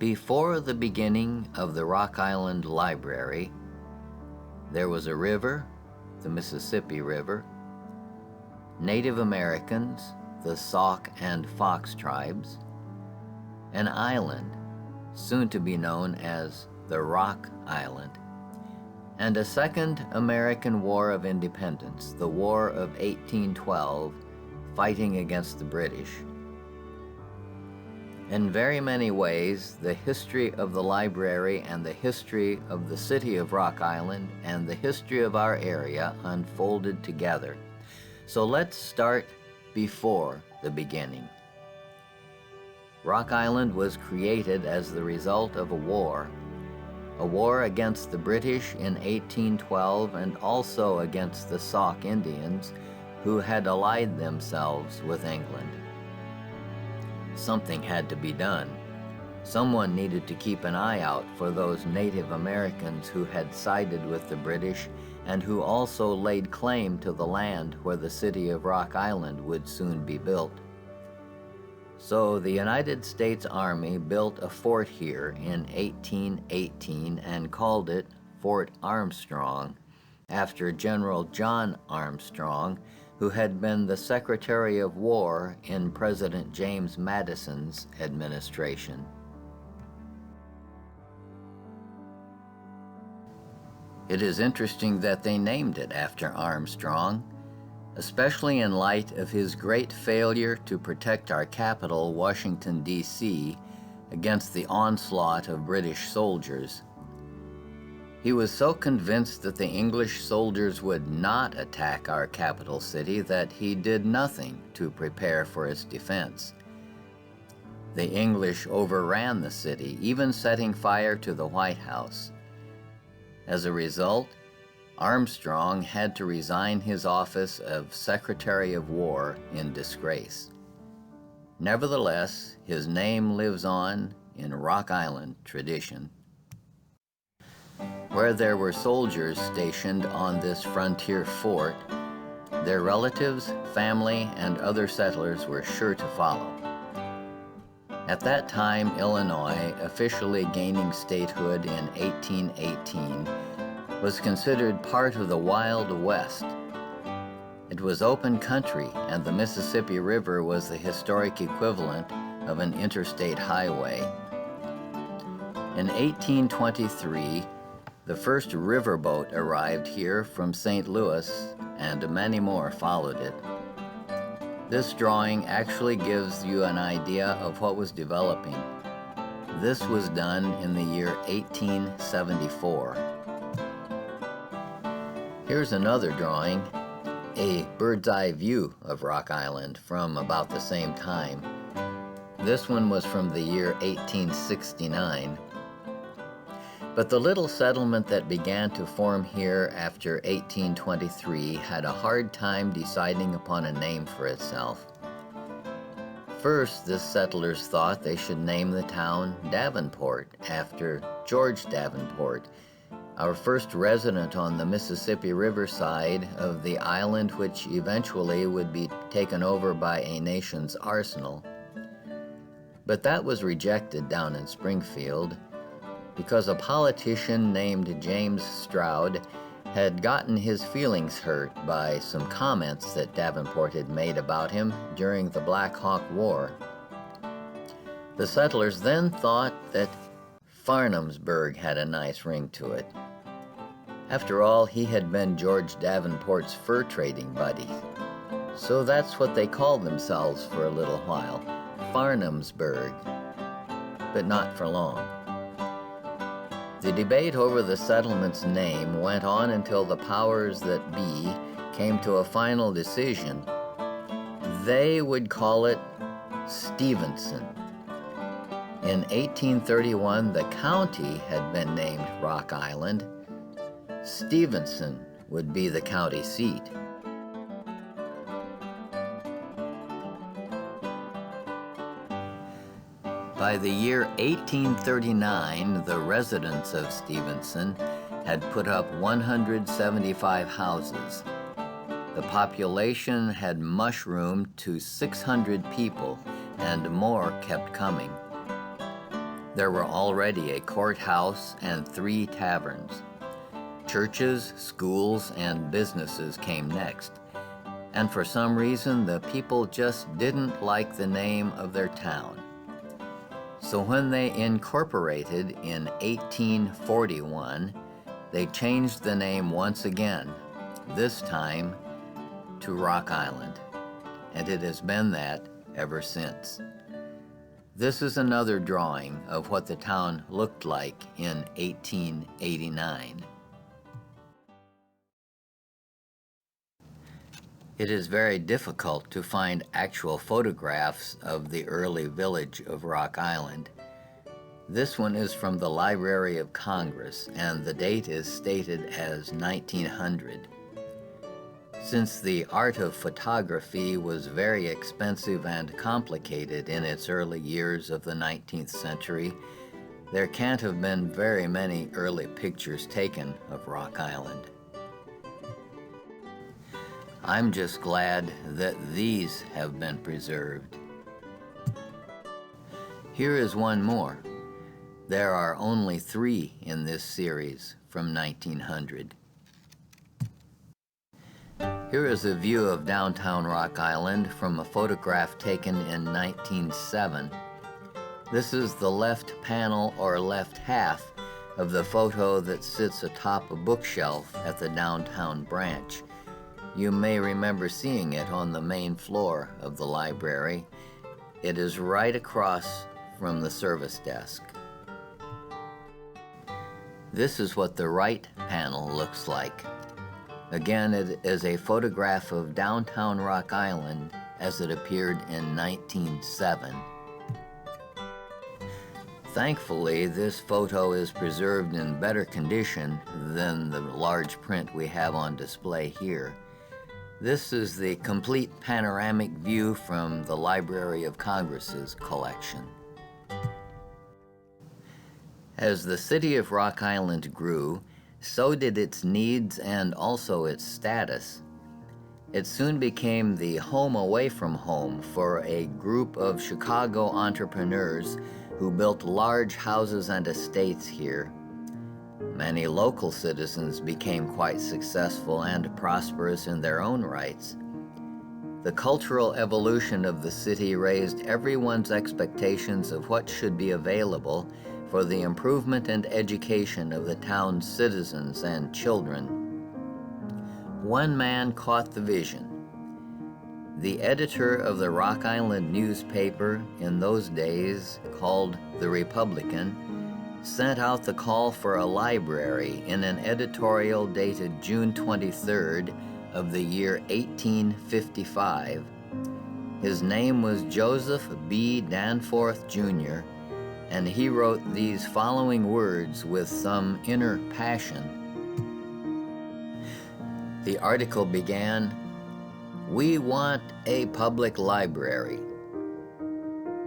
Before the beginning of the Rock Island Library, there was a river, the Mississippi River, Native Americans, the Sauk and Fox tribes, an island, soon to be known as the Rock Island, and a second American War of Independence, the War of 1812, fighting against the British. In very many ways, the history of the library and the history of the city of Rock Island and the history of our area unfolded together. So let's start before the beginning. Rock Island was created as the result of a war against the British in 1812 and also against the Sauk Indians who had allied themselves with England. Something had to be done. Someone needed to keep an eye out for those Native Americans who had sided with the British and who also laid claim to the land where the city of Rock Island would soon be built. So the United States Army built a fort here in 1818 and called it Fort Armstrong, after General John Armstrong, who had been the Secretary of War in President James Madison's administration. It is interesting that they named it after Armstrong, especially in light of his great failure to protect our capital, Washington, D.C., against the onslaught of British soldiers. He was so convinced that the English soldiers would not attack our capital city that he did nothing to prepare for its defense. The English overran the city, even setting fire to the White House. As a result, Armstrong had to resign his office of Secretary of War in disgrace. Nevertheless, his name lives on in Rock Island tradition. Where there were soldiers stationed on this frontier fort, their relatives, family, and other settlers were sure to follow. At that time, Illinois, officially gaining statehood in 1818, was considered part of the Wild West. It was open country, and the Mississippi River was the historic equivalent of an interstate highway. In 1823, the first riverboat arrived here from St. Louis, and many more followed it. This drawing actually gives you an idea of what was developing. This was done in the year 1874. Here's another drawing, a bird's eye view of Rock Island from about the same time. This one was from the year 1869. But the little settlement that began to form here after 1823 had a hard time deciding upon a name for itself. First, the settlers thought they should name the town Davenport after George Davenport, our first resident on the Mississippi River side of the island which eventually would be taken over by a nation's arsenal. But that was rejected down in Springfield, because a politician named James Stroud had gotten his feelings hurt by some comments that Davenport had made about him during the Black Hawk War. The settlers then thought that Farnhamsburg had a nice ring to it. After all, he had been George Davenport's fur trading buddy. So that's what they called themselves for a little while, Farnhamsburg, but not for long. The debate over the settlement's name went on until the powers that be came to a final decision. They would call it Stevenson. In 1831, the county had been named Rock Island. Stevenson would be the county seat. By the year 1839, the residents of Stevenson had put up 175 houses. The population had mushroomed to 600 people, and more kept coming. There were already a courthouse and 3 taverns. Churches, schools, and businesses came next, and for some reason the people just didn't like the name of their town. So when they incorporated in 1841, they changed the name once again, this time to Rock Island, and it has been that ever since. This is another drawing of what the town looked like in 1889. It is very difficult to find actual photographs of the early village of Rock Island. This one is from the Library of Congress, and the date is stated as 1900. Since the art of photography was very expensive and complicated in its early years of the 19th century, there can't have been very many early pictures taken of Rock Island. I'm just glad that these have been preserved. Here is one more. There are only 3 in this series from 1900. Here is a view of downtown Rock Island from a photograph taken in 1907. This is the left panel or left half of the photo that sits atop a bookshelf at the downtown branch. You may remember seeing it on the main floor of the library. It is right across from the service desk. This is what the right panel looks like. Again, it is a photograph of downtown Rock Island as it appeared in 1907. Thankfully, this photo is preserved in better condition than the large print we have on display here. This is the complete panoramic view from the Library of Congress's collection. As the city of Rock Island grew, so did its needs and also its status. It soon became the home away from home for a group of Chicago entrepreneurs who built large houses and estates here. Many local citizens became quite successful and prosperous in their own rights. The cultural evolution of the city raised everyone's expectations of what should be available for the improvement and education of the town's citizens and children. One man caught the vision. The editor of the Rock Island newspaper in those days, called The Republican, sent out the call for a library in an editorial dated June 23rd of the year 1855. His name was Joseph B. Danforth, Jr., and he wrote these following words with some inner passion. The article began, "We want a public library."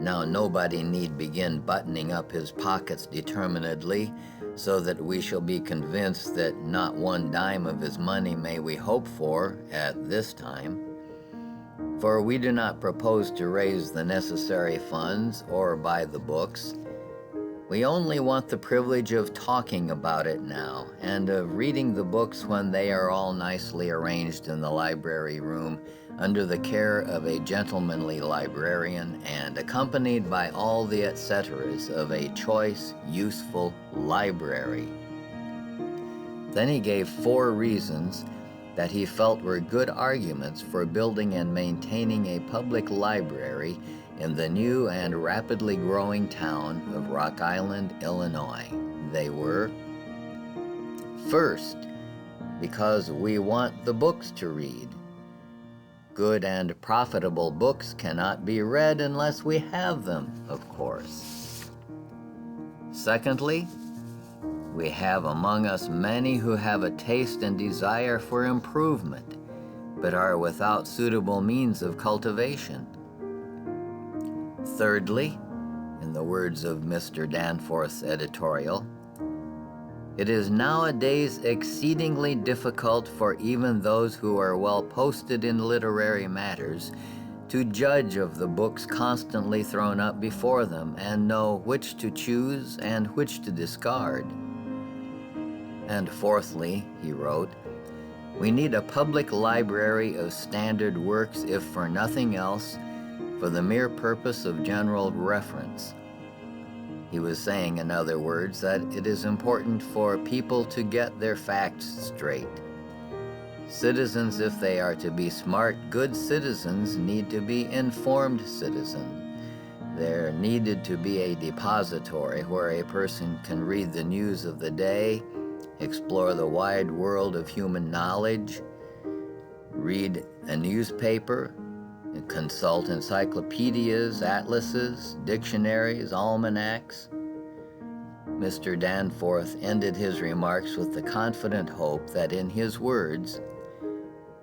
Now nobody need begin buttoning up his pockets determinedly, so that we shall be convinced that not 1 dime of his money may we hope for at this time. For we do not propose to raise the necessary funds or buy the books. We only want the privilege of talking about it now, and of reading the books when they are all nicely arranged in the library room under the care of a gentlemanly librarian and accompanied by all the et ceteras of a choice, useful library. Then he gave 4 reasons that he felt were good arguments for building and maintaining a public library in the new and rapidly growing town of Rock Island, Illinois. They were, first, because we want the books to read. Good and profitable books cannot be read unless we have them, of course. Secondly, we have among us many who have a taste and desire for improvement, but are without suitable means of cultivation. Thirdly, in the words of Mr. Danforth's editorial, it is nowadays exceedingly difficult for even those who are well posted in literary matters to judge of the books constantly thrown up before them and know which to choose and which to discard. And fourthly, he wrote, we need a public library of standard works, if for nothing else, for the mere purpose of general reference. He was saying, in other words, that it is important for people to get their facts straight. Citizens, if they are to be smart, good citizens, need to be informed citizens. There needed to be a depository where a person can read the news of the day, explore the wide world of human knowledge, read a newspaper, consult encyclopedias, atlases, dictionaries, almanacs. Mr. Danforth ended his remarks with the confident hope that, in his words,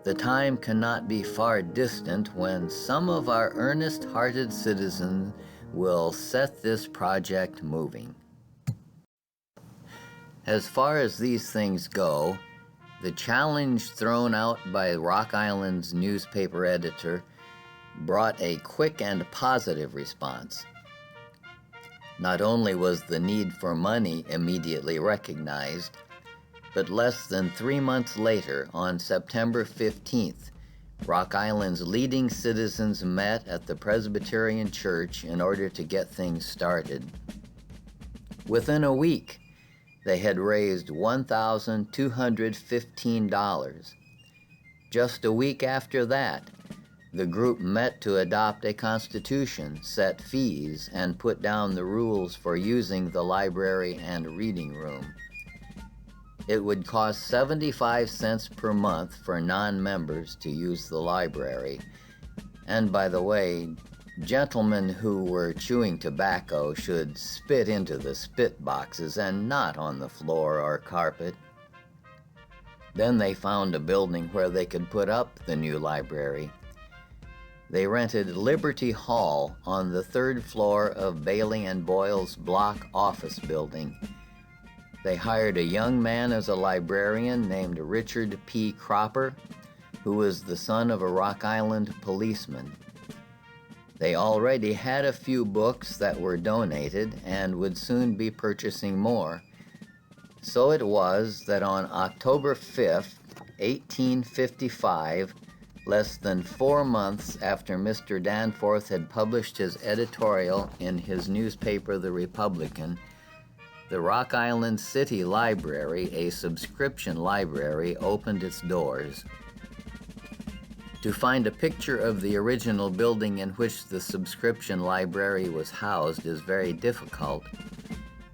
the time cannot be far distant when some of our earnest-hearted citizens will set this project moving. As far as these things go, the challenge thrown out by Rock Island's newspaper editor brought a quick and positive response. Not only was the need for money immediately recognized, but less than 3 months later, on September 15th, Rock Island's leading citizens met at the Presbyterian Church in order to get things started. Within a week, they had raised $1,215. Just a week after that, the group met to adopt a constitution, set fees, and put down the rules for using the library and reading room. It would cost 75 cents per month for non-members to use the library. And by the way, gentlemen who were chewing tobacco should spit into the spit boxes and not on the floor or carpet. Then they found a building where they could put up the new library. They rented Liberty Hall on the 3rd floor of Bailey and Boyle's block office building. They hired a young man as a librarian named Richard P. Cropper, who was the son of a Rock Island policeman. They already had a few books that were donated and would soon be purchasing more. So it was that on October 5th, 1855, less than 4 months after Mr. Danforth had published his editorial in his newspaper, The Republican, the Rock Island City Library, a subscription library, opened its doors. To find a picture of the original building in which the subscription library was housed is very difficult,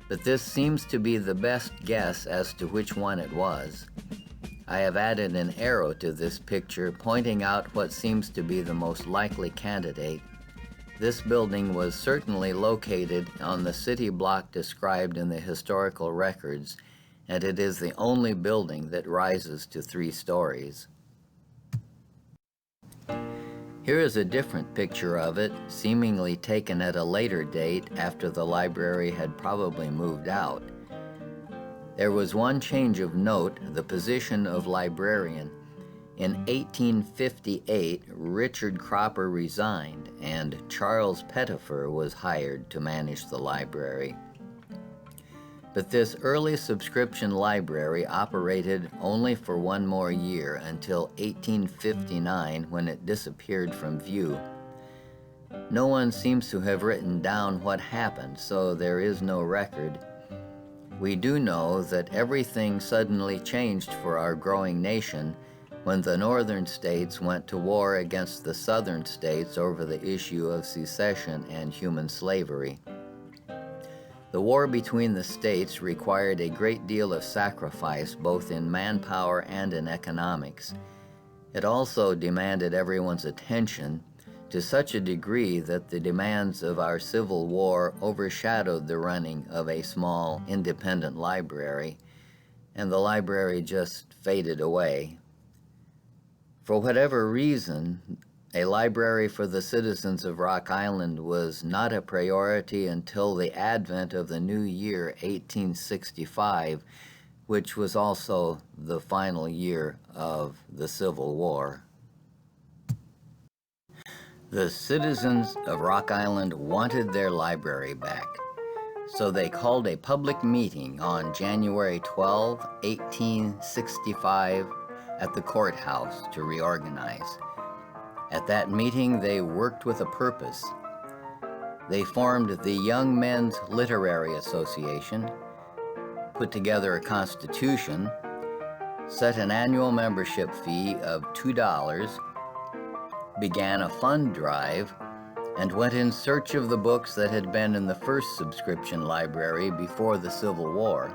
but this seems to be the best guess as to which one it was. I have added an arrow to this picture pointing out what seems to be the most likely candidate. This building was certainly located on the city block described in the historical records, and it is the only building that rises to 3 stories. Here is a different picture of it, seemingly taken at a later date after the library had probably moved out. There was one change of note, the position of librarian. In 1858, Richard Cropper resigned, and Charles Pettifer was hired to manage the library. But this early subscription library operated only for 1 more year until 1859, when it disappeared from view. No one seems to have written down what happened, so there is no record. We do know that everything suddenly changed for our growing nation when the northern states went to war against the southern states over the issue of secession and human slavery. The war between the states required a great deal of sacrifice, both in manpower and in economics. It also demanded everyone's attention to such a degree that the demands of our Civil War overshadowed the running of a small, independent library, and the library just faded away. For whatever reason, a library for the citizens of Rock Island was not a priority until the advent of the new year, 1865, which was also the final year of the Civil War. The citizens of Rock Island wanted their library back, so they called a public meeting on January 12, 1865, at the courthouse to reorganize. At that meeting, they worked with a purpose. They formed the Young Men's Literary Association, put together a constitution, set an annual membership fee of $2, began a fund drive, and went in search of the books that had been in the first subscription library before the Civil War.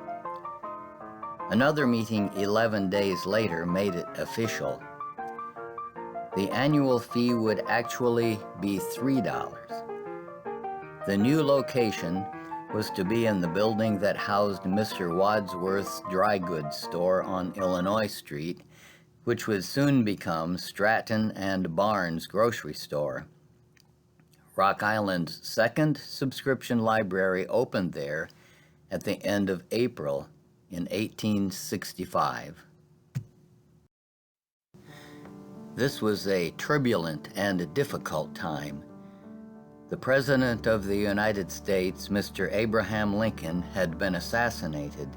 Another meeting 11 days later made it official. The annual fee would actually be $3. The new location was to be in the building that housed Mr. Wadsworth's dry goods store on Illinois Street, which would soon become Stratton and Barnes Grocery Store. Rock Island's second subscription library opened there at the end of April in 1865. This was a turbulent and difficult time. The President of the United States, Mr. Abraham Lincoln, had been assassinated,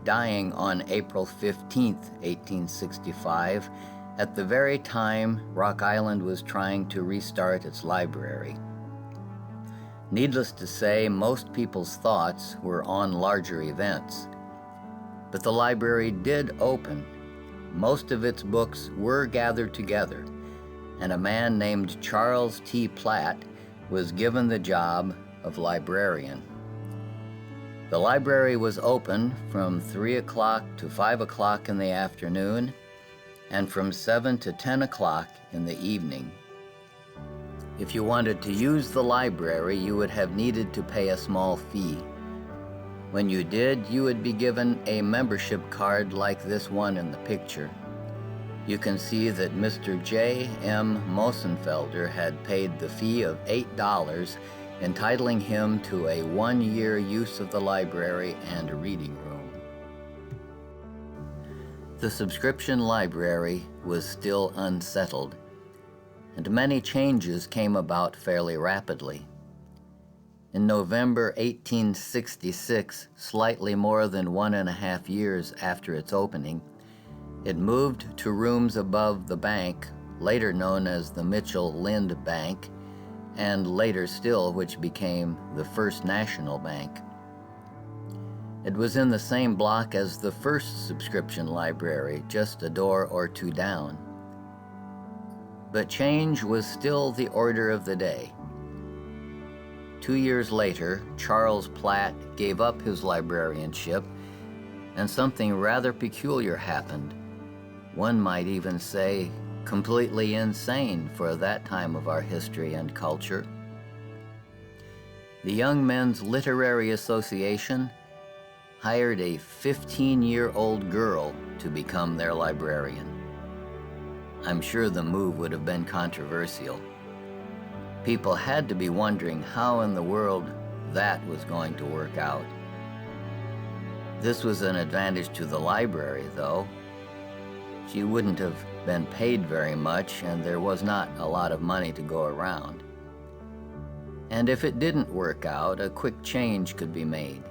dying on April 15, 1865, at the very time Rock Island was trying to restart its library. Needless to say, most people's thoughts were on larger events. But the library did open. Most of its books were gathered together, and a man named Charles T. Platt was given the job of librarian. The library was open from 3 o'clock to 5 o'clock in the afternoon and from 7 to 10 o'clock in the evening. If you wanted to use the library, you would have needed to pay a small fee. When you did, you would be given a membership card like this one in the picture. You can see that Mr. J. M. Mosenfelder had paid the fee of $8, entitling him to a 1-year use of the library and a reading room. The subscription library was still unsettled, and many changes came about fairly rapidly. In November 1866, slightly more than 1.5 years after its opening, it moved to rooms above the bank, later known as the Mitchell Lind Bank, and later still which became the First National Bank. It was in the same block as the first subscription library, just a door or two down. But change was still the order of the day. 2 years later, Charles Platt gave up his librarianship, and something rather peculiar happened. One might even say completely insane for that time of our history and culture. The Young Men's Literary Association hired a 15-year-old girl to become their librarian. I'm sure the move would have been controversial. People had to be wondering how in the world that was going to work out. This was an advantage to the library, though. She wouldn't have been paid very much, and there was not a lot of money to go around. And if it didn't work out, a quick change could be made.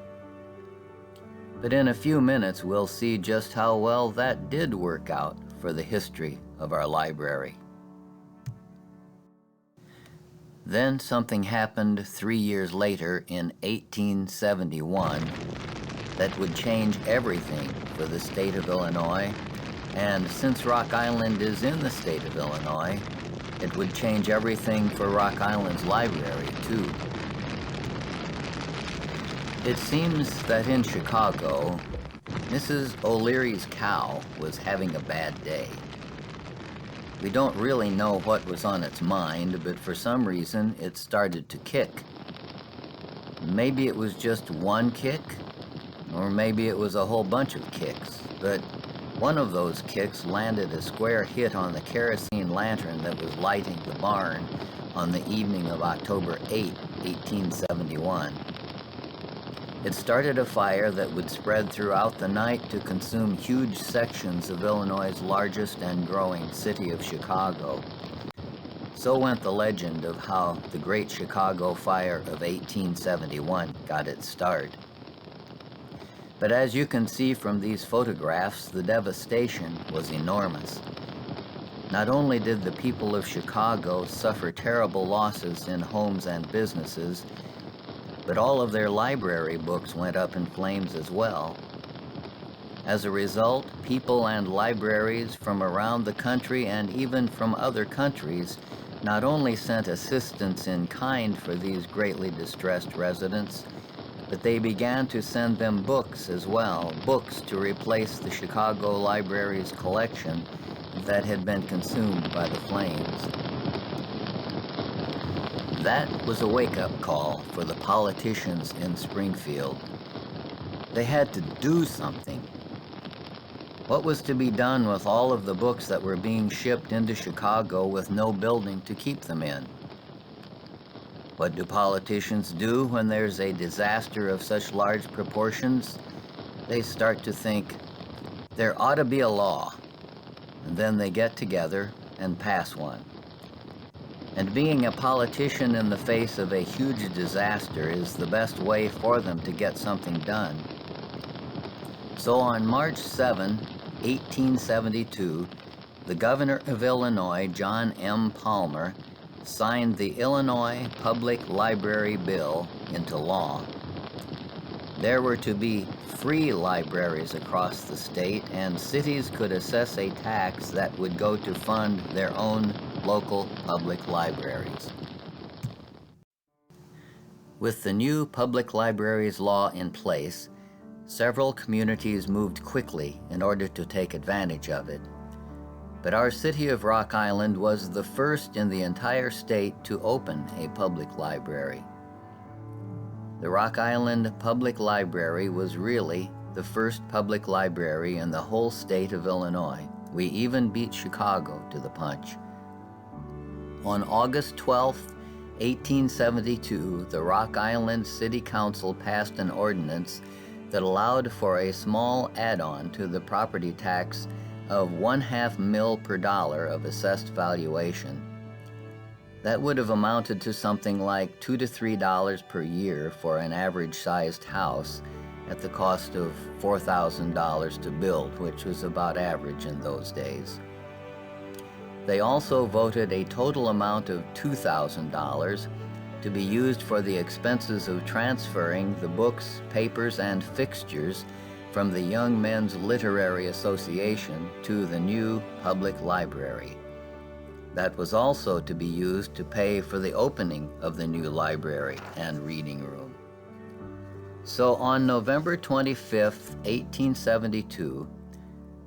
But in a few minutes, we'll see just how well that did work out for the history of our library. Then something happened 3 years later in 1871 that would change everything for the state of Illinois, and since Rock Island is in the state of Illinois, it would change everything for Rock Island's library, too. It seems that in Chicago, Mrs. O'Leary's cow was having a bad day. We don't really know what was on its mind, but for some reason it started to kick. Maybe it was just one kick, or maybe it was a whole bunch of kicks, but one of those kicks landed a square hit on the kerosene lantern that was lighting the barn on the evening of October 8, 1871. It started a fire that would spread throughout the night to consume huge sections of Illinois' largest and growing city of Chicago. So went the legend of how the Great Chicago Fire of 1871 got its start. But as you can see from these photographs, the devastation was enormous. Not only did the people of Chicago suffer terrible losses in homes and businesses, but all of their library books went up in flames as well. As a result, people and libraries from around the country and even from other countries not only sent assistance in kind for these greatly distressed residents, but they began to send them books as well, books to replace the Chicago Library's collection that had been consumed by the flames. That was a wake-up call for the politicians in Springfield. They had to do something. What was to be done with all of the books that were being shipped into Chicago with no building to keep them in? What do politicians do when there's a disaster of such large proportions? They start to think, there ought to be a law. And then they get together and pass one. And being a politician in the face of a huge disaster is the best way for them to get something done. So on March 7, 1872, the governor of Illinois, John M. Palmer, signed the Illinois Public Library Bill into law. There were to be free libraries across the state, and cities could assess a tax that would go to fund their own local public libraries. With the new public libraries law in place, several communities moved quickly in order to take advantage of it. But our city of Rock Island was the first in the entire state to open a public library. The Rock Island Public Library was really the first public library in the whole state of Illinois. We even beat Chicago to the punch. On August 12, 1872, the Rock Island City Council passed an ordinance that allowed for a small add-on to the property tax of 1/2 mil per dollar of assessed valuation. That would have amounted to something like $2 to $3 per year for an average-sized house at the cost of $4,000 to build, which was about average in those days. They also voted a total amount of $2,000 to be used for the expenses of transferring the books, papers, and fixtures from the Young Men's Literary Association to the new public library. That was also to be used to pay for the opening of the new library and reading room. So on November 25, 1872,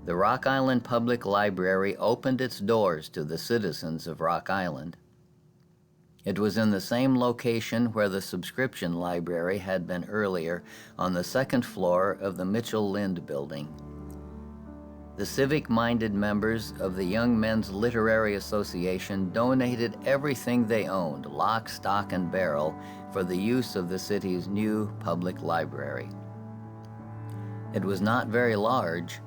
the Rock Island Public Library opened its doors to the citizens of Rock Island. It was in the same location where the subscription library had been earlier, on the second floor of the Mitchell Lind building. The civic-minded members of the Young Men's Literary Association donated everything they owned, lock, stock, and barrel, for the use of the city's new public library. It was not very large.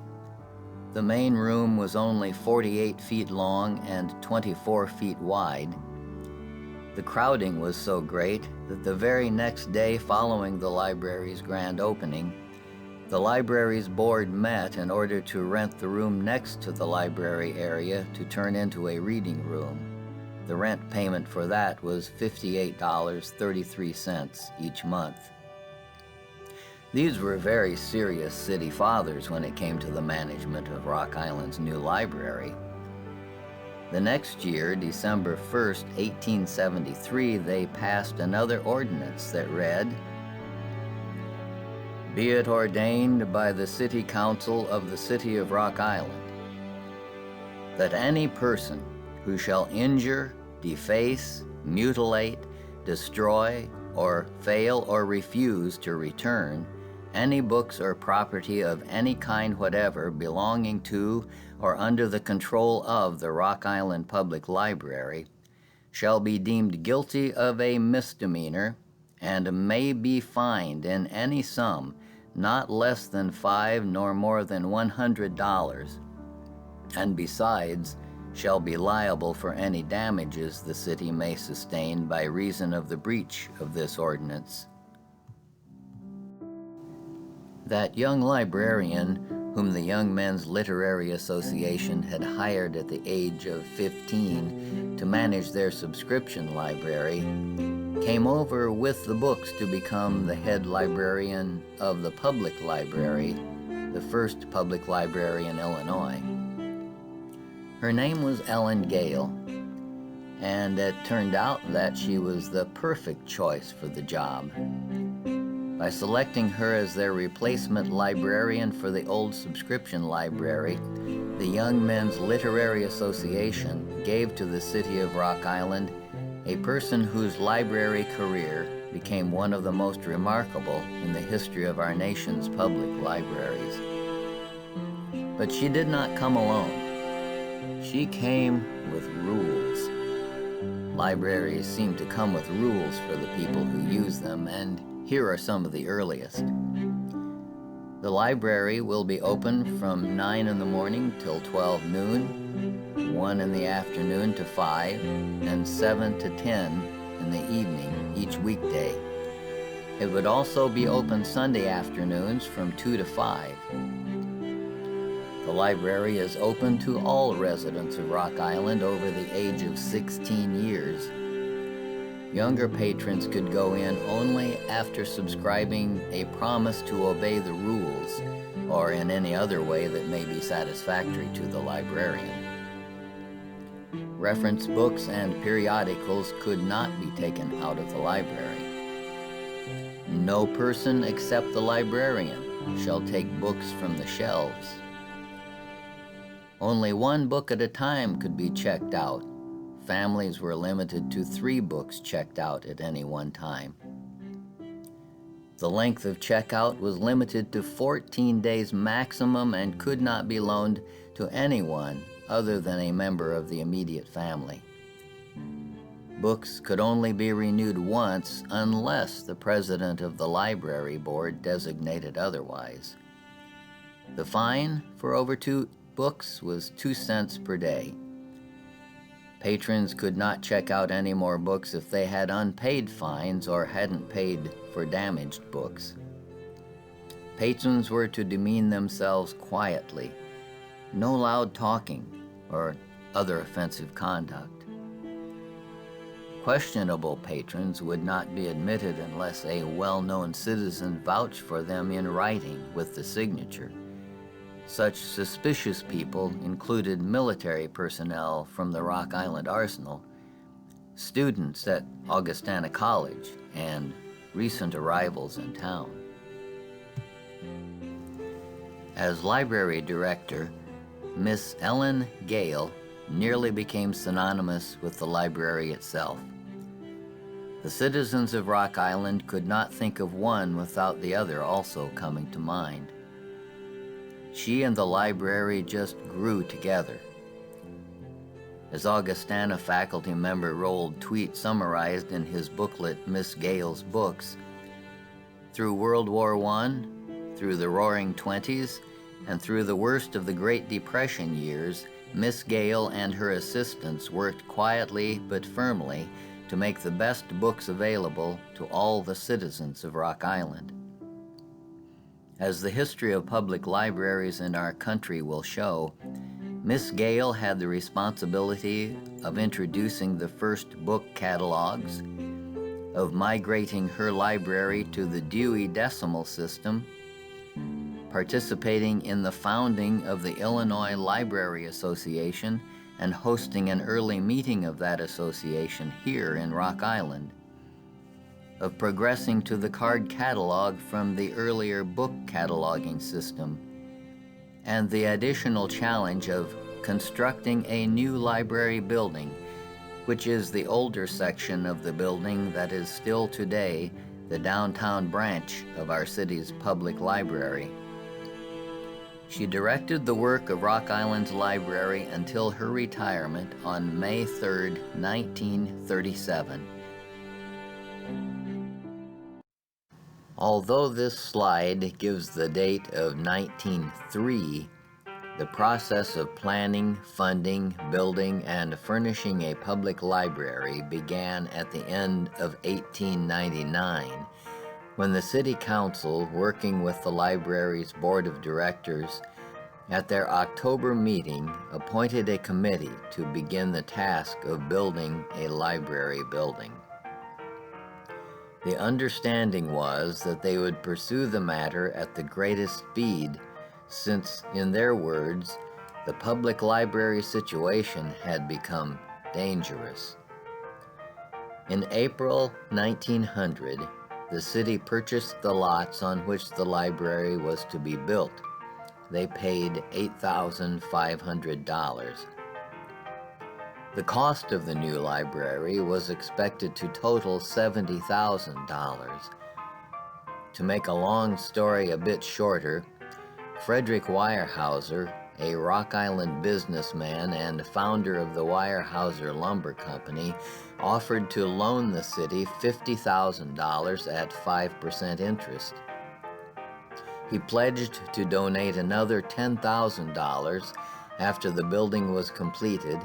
The main room was only 48 feet long and 24 feet wide. The crowding was so great that the very next day following the library's grand opening, the library's board met in order to rent the room next to the library area to turn into a reading room. The rent payment for that was $58.33 each month. These were very serious city fathers when it came to the management of Rock Island's new library. The next year, December 1st, 1873, they passed another ordinance that read, "Be it ordained by the City Council of the City of Rock Island, that any person who shall injure, deface, mutilate, destroy, or fail or refuse to return any books or property of any kind whatever belonging to or under the control of the Rock Island Public Library shall be deemed guilty of a misdemeanor and may be fined in any sum not less than $5 nor more than $100, and besides shall be liable for any damages the city may sustain by reason of the breach of this ordinance. That young librarian, whom the Young Men's Literary Association had hired at the age of 15 to manage their subscription library, came over with the books to become the head librarian of the public library, the first public library in Illinois. Her name was Ellen Gale, and it turned out that she was the perfect choice for the job. By selecting her as their replacement librarian for the old subscription library, the Young Men's Literary Association gave to the city of Rock Island a person whose library career became one of the most remarkable in the history of our nation's public libraries. But she did not come alone. She came with rules. Libraries seem to come with rules for the people who use them, and here are some of the earliest. The library will be open from 9 in the morning till 12 noon, 1 in the afternoon to 5, and 7 to 10 in the evening each weekday. It would also be open Sunday afternoons from 2 to 5. The library is open to all residents of Rock Island over the age of 16 years. Younger patrons could go in only after subscribing a promise to obey the rules, or in any other way that may be satisfactory to the librarian. Reference books and periodicals could not be taken out of the library. No person except the librarian shall take books from the shelves. Only one book at a time could be checked out. Families were limited to 3 books checked out at any one time. The length of checkout was limited to 14 days maximum and could not be loaned to anyone other than a member of the immediate family. Books could only be renewed once unless the president of the library board designated otherwise. The fine for over 2 books was 2 cents per day. Patrons could not check out any more books if they had unpaid fines or hadn't paid for damaged books. Patrons were to demean themselves quietly, no loud talking or other offensive conduct. Questionable patrons would not be admitted unless a well-known citizen vouched for them in writing with the signature. Such suspicious people included military personnel from the Rock Island Arsenal, students at Augustana College, and recent arrivals in town. As library director, Miss Ellen Gale nearly became synonymous with the library itself. The citizens of Rock Island could not think of one without the other also coming to mind. She and the library just grew together. As Augustana faculty member Roald Tweet summarized in his booklet, Miss Gale's Books, through World War I, through the Roaring Twenties, and through the worst of the Great Depression years, Miss Gale and her assistants worked quietly but firmly to make the best books available to all the citizens of Rock Island. As the history of public libraries in our country will show, Miss Gale had the responsibility of introducing the first book catalogs, of migrating her library to the Dewey Decimal System, participating in the founding of the Illinois Library Association and hosting an early meeting of that association here in Rock Island, of progressing to the card catalog from the earlier book cataloging system, and the additional challenge of constructing a new library building, which is the older section of the building that is still today the downtown branch of our city's public library. She directed the work of Rock Island's library until her retirement on May 3, 1937. Although this slide gives the date of 1903, The process of planning, funding, building, and furnishing a public library began at the end of 1899, when the City Council, working with the library's Board of Directors, at their October meeting appointed a committee to begin the task of building a library building. The understanding was that they would pursue the matter at the greatest speed, since, in their words, the public library situation had become dangerous. In April 1900, the city purchased the lots on which the library was to be built. They paid $8,500. The cost of the new library was expected to total $70,000. To make a long story a bit shorter, Frederick Weyerhaeuser, a Rock Island businessman and founder of the Weyerhaeuser Lumber Company, offered to loan the city $50,000 at 5% interest. He pledged to donate another $10,000 after the building was completed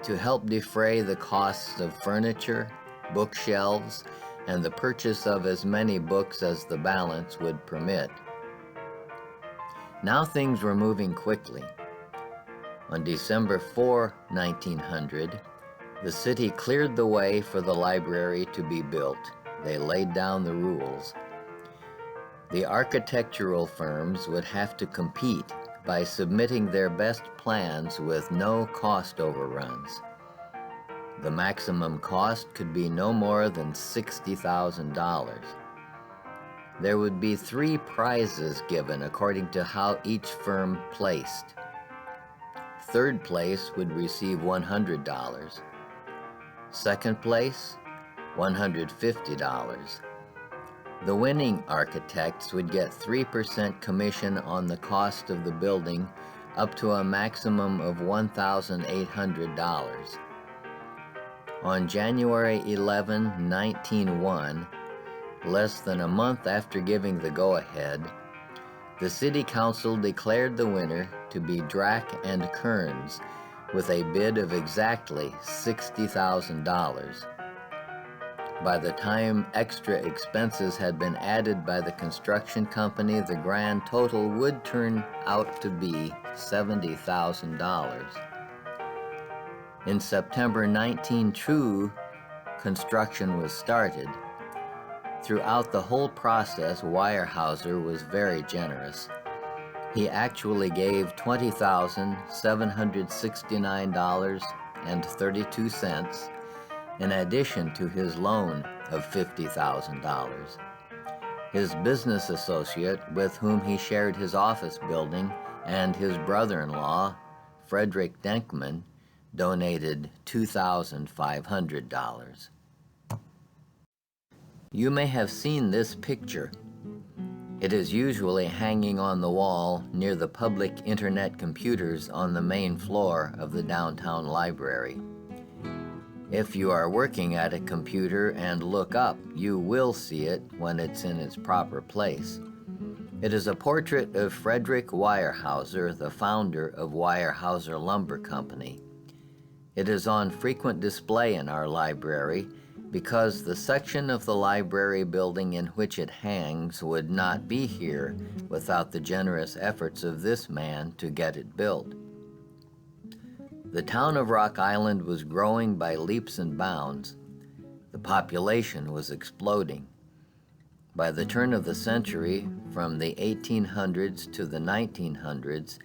to help defray the costs of furniture, bookshelves, and the purchase of as many books as the balance would permit. Now things were moving quickly. On December 4, 1900, the city cleared the way for the library to be built. They laid down the rules. The architectural firms would have to compete by submitting their best plans with no cost overruns. The maximum cost could be no more than $60,000. There would be 3 prizes given according to how each firm placed. Third place would receive $100. Second place, $150. The winning architects would get 3% commission on the cost of the building up to a maximum of $1,800. On January 11, 1901, less than a month after giving the go-ahead, the City Council declared the winner to be Drack and Kearns with a bid of exactly $60,000. By the time extra expenses had been added by the construction company, the grand total would turn out to be $70,000. In September 1902, construction was started. Throughout the whole process, Weyerhaeuser was very generous. He actually gave $20,769.32 in addition to his loan of $50,000. His business associate, with whom he shared his office building, and his brother-in-law, Frederick Denkman, donated $2,500. You may have seen this picture. It is usually hanging on the wall near the public internet computers on the main floor of the downtown library. If you are working at a computer and look up, you will see it when it's in its proper place. It is a portrait of Frederick Weyerhaeuser, the founder of Weyerhaeuser Lumber Company. It is on frequent display in our library because the section of the library building in which it hangs would not be here without the generous efforts of this man to get it built. The town of Rock Island was growing by leaps and bounds. The population was exploding. By the turn of the century, from the 1800s to the 1900s,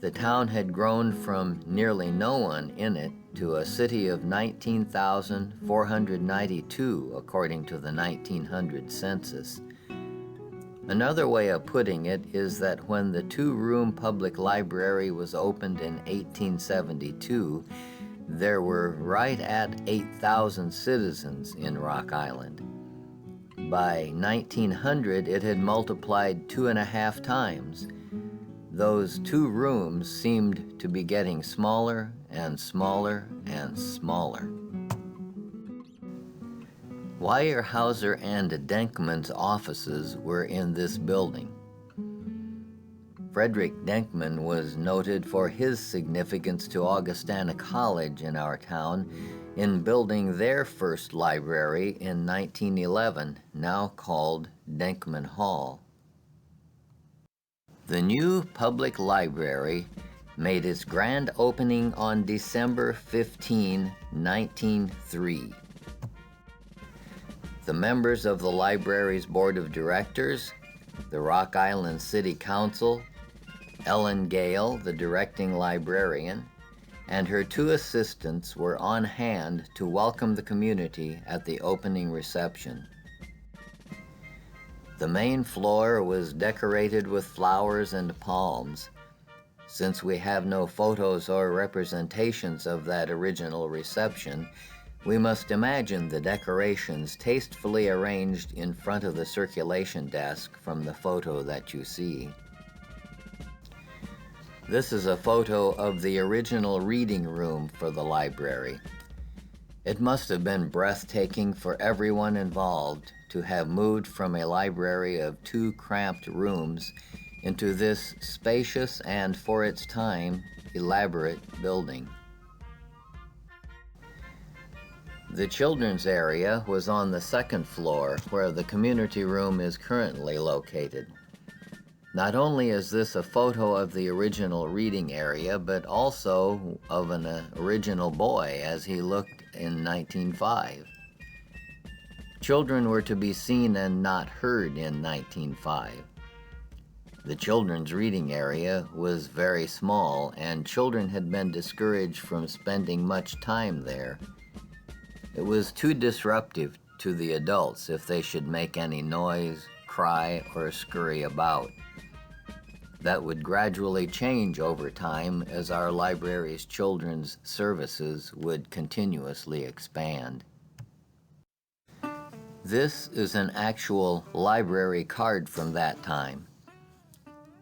the town had grown from nearly no one in it to a city of 19,492, according to the 1900 census. Another way of putting it is that when the 2-room public library was opened in 1872, there were right at 8,000 citizens in Rock Island. By 1900, it had multiplied 2.5 times. Those 2 rooms seemed to be getting smaller and smaller and smaller. Weyerhaeuser and Denkman's offices were in this building. Frederick Denkman was noted for his significance to Augustana College in our town in building their first library in 1911, now called Denkman Hall. The new public library made its grand opening on December 15, 1903. The members of the library's board of directors, the Rock Island City Council, Ellen Gale, the directing librarian, and her two assistants were on hand to welcome the community at the opening reception. The main floor was decorated with flowers and palms. Since we have no photos or representations of that original reception, we must imagine the decorations tastefully arranged in front of the circulation desk from the photo that you see. This is a photo of the original reading room for the library. It must have been breathtaking for everyone involved to have moved from a library of 2 cramped rooms into this spacious and, for its time, elaborate building. The children's area was on the 2nd floor, where the community room is currently located. Not only is this a photo of the original reading area, but also of an original boy as he looked in 1905. Children were to be seen and not heard in 1905. The children's reading area was very small, and children had been discouraged from spending much time there. It was too disruptive to the adults if they should make any noise, cry, or scurry about. That would gradually change over time as our library's children's services would continuously expand. This is an actual library card from that time.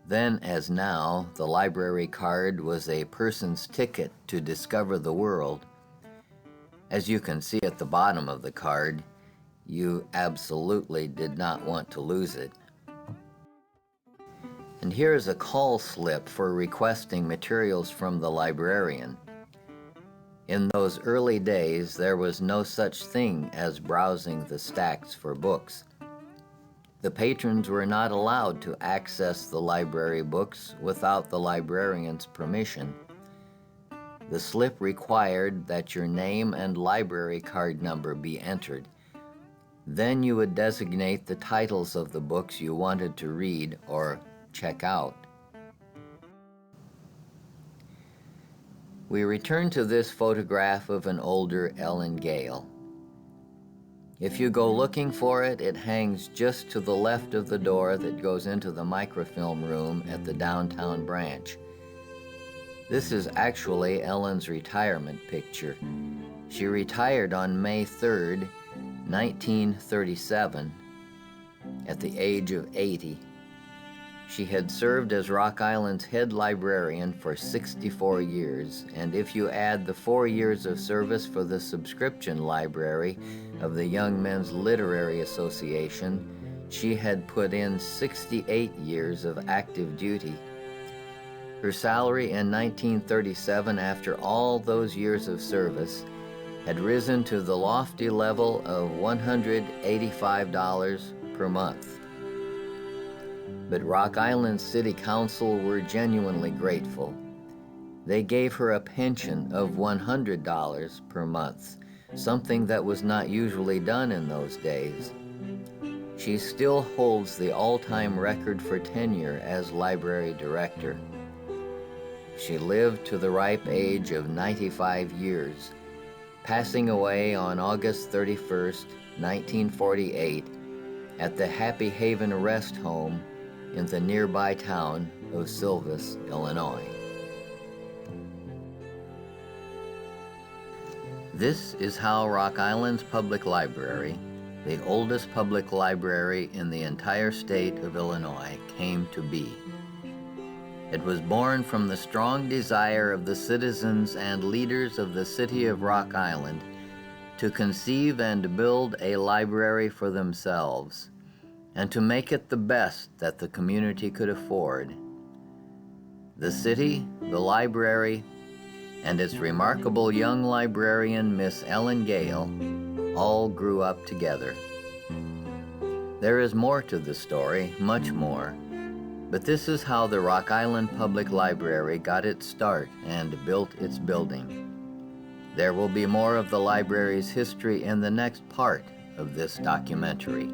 Then, as now, the library card was a person's ticket to discover the world. As you can see at the bottom of the card, you absolutely did not want to lose it. And here is a call slip for requesting materials from the librarian. In those early days, there was no such thing as browsing the stacks for books. The patrons were not allowed to access the library books without the librarian's permission. The slip required that your name and library card number be entered. Then you would designate the titles of the books you wanted to read or check out. We return to this photograph of an older Ellen Gale. If you go looking for it, it hangs just to the left of the door that goes into the microfilm room at the downtown branch. This is actually Ellen's retirement picture. She retired on May 3rd, 1937, at the age of 80. She had served as Rock Island's head librarian for 64 years, and if you add the 4 years of service for the subscription library of the Young Men's Literary Association, she had put in 68 years of active duty. Her salary in 1937, after all those years of service, had risen to the lofty level of $185 per month. But Rock Island City Council were genuinely grateful. They gave her a pension of $100 per month, something that was not usually done in those days. She still holds the all-time record for tenure as library director. She lived to the ripe age of 95 years, passing away on August 31st, 1948, at the Happy Haven Rest Home in the nearby town of Silvis, Illinois. This is how Rock Island's public library, the oldest public library in the entire state of Illinois, came to be. It was born from the strong desire of the citizens and leaders of the city of Rock Island to conceive and build a library for themselves, and to make it the best that the community could afford. The city, the library, and its remarkable young librarian, Miss Ellen Gale, all grew up together. There is more to the story, much more, but this is how the Rock Island Public Library got its start and built its building. There will be more of the library's history in the next part of this documentary.